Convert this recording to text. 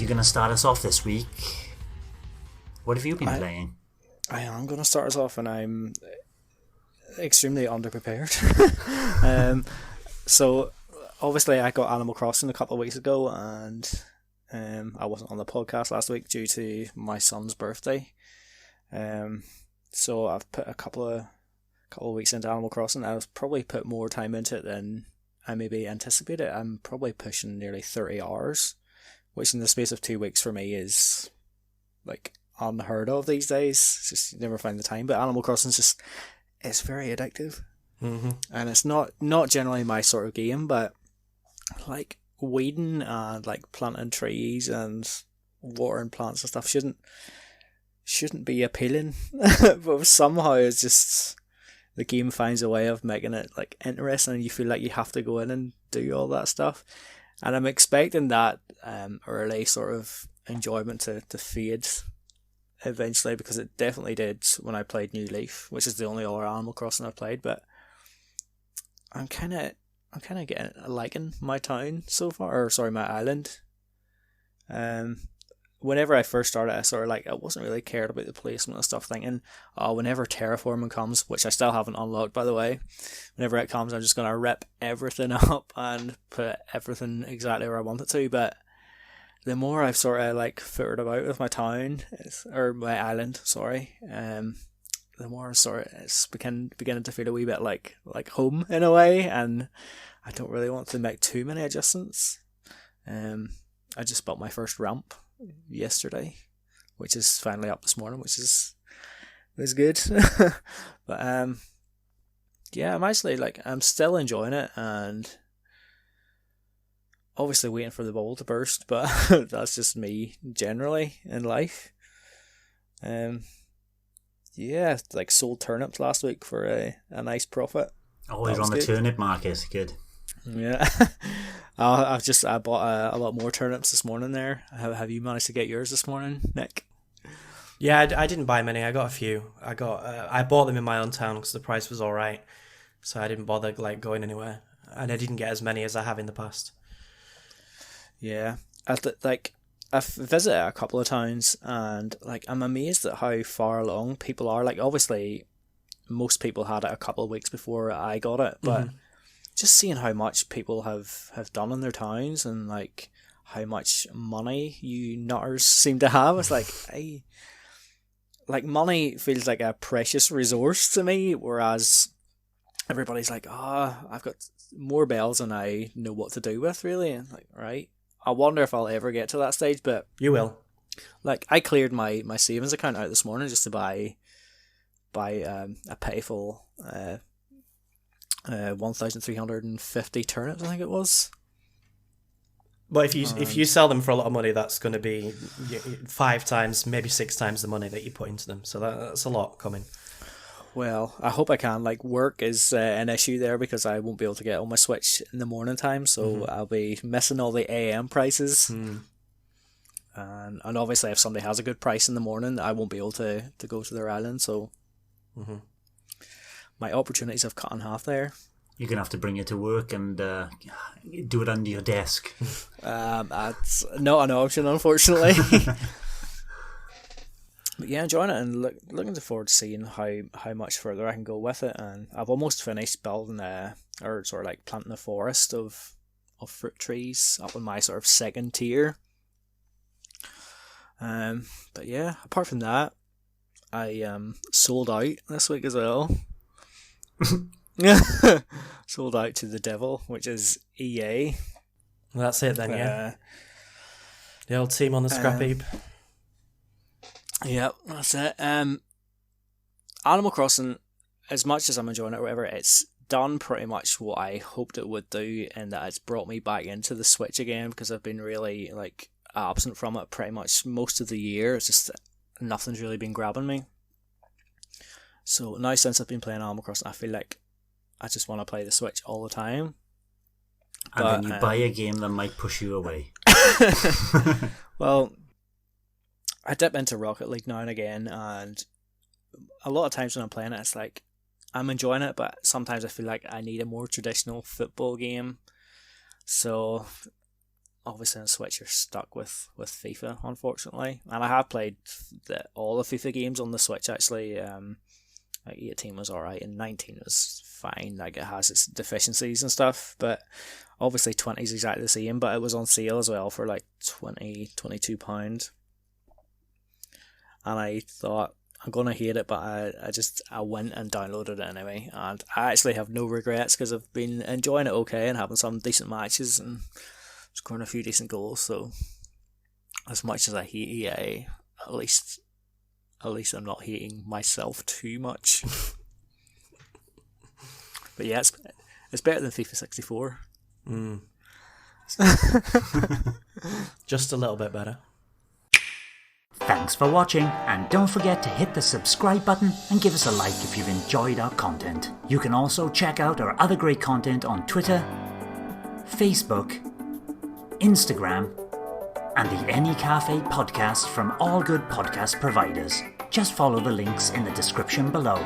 you're going to start us off this week. What have you been playing? I am going to start us off, and I'm extremely underprepared. So, obviously, I got Animal Crossing a couple of weeks ago, and I wasn't on the podcast last week due to my son's birthday. So I've put a couple of weeks into Animal Crossing. I've probably put more time into it than I maybe anticipated. I'm probably pushing nearly 30 hours, which in the space of 2 weeks for me is like unheard of these days. It's just you never find the time. But Animal Crossing it's very addictive, and it's not generally my sort of game. But like weeding and like planting trees and watering plants and stuff shouldn't be appealing, but somehow it's just the game finds a way of making it like interesting, and you feel like you have to go in and do all that stuff. And I'm expecting that early sort of enjoyment to fade eventually, because it definitely did when I played New Leaf, which is the only other Animal Crossing I've played. But I'm kind of getting liking my town so far, or sorry, my island. Whenever I first started, I wasn't really cared about the placement and stuff, thinking, oh, whenever terraforming comes, which I still haven't unlocked, by the way, whenever it comes, I'm just going to rip everything up and put everything exactly where I want it to. But the more I've sort of like footed about with my town, or my island, the more it's beginning to feel a wee bit like home in a way, and I don't really want to make too many adjustments. I just built my first ramp yesterday, which is finally up this morning, which was good. But yeah, I'm still enjoying it, and obviously waiting for the bubble to burst, but that's just me generally in life. Yeah, like sold turnips last week for a nice profit. Always on the turnip market, good. Yeah. I bought a lot more turnips this morning there. Have you managed to get yours this morning, Nick? Yeah, I didn't buy many. I got a few. I bought them in my own town because the price was all right, so I didn't bother like going anywhere, and I didn't get as many as I have in the past. Yeah, I've visited a couple of towns, and like I'm amazed at how far along people are. Like obviously, most people had it a couple of weeks before I got it, but just seeing how much people have done in their towns, and like how much money you nutters seem to have, it's like money feels like a precious resource to me, whereas everybody's like, I've got more bells than I know what to do with, really. And like, right, I wonder if I'll ever get to that stage, but you will. Like I cleared my savings account out this morning just to buy a pitiful 1,350 turnips, I think it was. But if you sell them for a lot of money, that's going to be 5 times, maybe 6 times the money that you put into them. So that's a lot coming. Well, I hope I can. Like work is an issue there because I won't be able to get on my Switch in the morning time, so I'll be missing all the AM prices. And obviously, if somebody has a good price in the morning, I won't be able to go to their island. So my opportunities have cut in half there. You're going to have to bring it to work and do it under your desk. That's not an option, unfortunately. But yeah, enjoying it, and looking forward to seeing how much further I can go with it. And I've almost finished building or sort of like planting a forest of fruit trees up in my sort of second tier. But yeah, apart from that, I sold out this week as well. Sold out to the devil, which is EA. Well, that's it then, yeah. The old team on the scrap heap. Yep, that's it. Animal Crossing, as much as I'm enjoying it or whatever, it's done pretty much what I hoped it would do, in that it's brought me back into the Switch again, because I've been really like absent from it pretty much most of the year. It's just nothing's really been grabbing me. So now since I've been playing Animal Crossing, I feel like I just want to play the Switch all the time. And then you buy a game that might push you away. Well, I dip into Rocket League now and again, and a lot of times when I'm playing it, it's like I'm enjoying it, but sometimes I feel like I need a more traditional football game. So obviously on Switch you're stuck with FIFA, unfortunately. And I have played all the FIFA games on the Switch actually. Like 18 was alright and 19 was fine. Like it has its deficiencies and stuff, but obviously 20 is exactly the same. But it was on sale as well for like £22. And I thought I'm gonna hate it, but I went and downloaded it anyway, and I actually have no regrets because I've been enjoying it okay and having some decent matches and scoring a few decent goals. So as much as I hate EA, at least I'm not hating myself too much. But yeah, it's better than FIFA 64. Just a little bit better. Thanks for watching, and don't forget to hit the subscribe button and give us a like if you've enjoyed our content. You can also check out our other great content on Twitter, Facebook, Instagram, and the N-E Café podcast from all good podcast providers. Just follow the links in the description below.